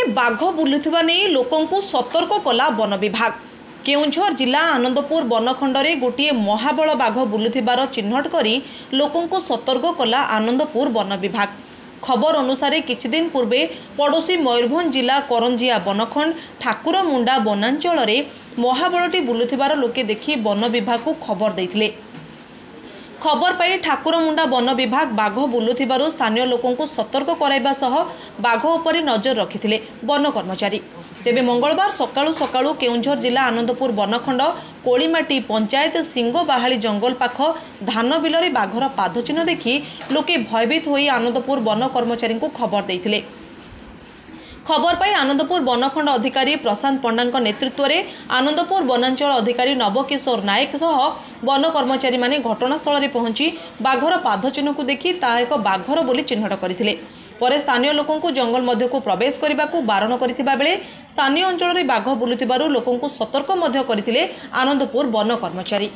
बाघ बुलुथिबा नहीं लोकंकु सतर्क कला वन विभाग। केउंझर जिला आनंदपुर बनखंडरे गोटे महाबल बाघ बुलुथिबार चिन्हट करी लोकंकु सतर्क कला आनंदपुर वन विभाग। खबर अनुसार किछि दिन पूर्वे पड़ोशी मयूरभंज जिला करंजिया बनखंड ठाकुरमुंडा वनांचल महाबलटी बुलुथिबार लोके देखि वन विभाग को खबर देथिले। खबर पाई ठाकुरमुंडा वन विभाग बाघ बुलुथिबारु स्थानीय लोकंकु सतर्क कराइबा सह बाघ उपरि नजर रखिथिले वन कर्मचारी। तेबे मंगलवार सकाळु सकाळु केउंझर जिला आनंदपुर बनखंड कोळीमाटी पंचायत सिंगबाहाली जंगल पाख धान बिलरे बाघर पादचिन्ह देखि लोके भयभीत होई आनंदपुर वन कर्मचारी को खबर देथिले। खबर पाई आनंदपुर बनखंड अधिकारी प्रशांत पंडा नेतृत्व में आनंदपुर वनांचल अधिकारी नवकिशोर नायक सह वन कर्मचारी माने घटनास्थल में पहुंची बाघर पादचिन्ह को देखि ता एक बाघर बोली चिन्हट करथिले। परे स्थानीय लोकों को जंगल मध्य को प्रवेश करने को बारण करथिबा बेले स्थानीय अंचल में बाघ बुलुथिबारु लोकों को सतर्क मध्य करथिले आनंदपुर वन कर्मचारी।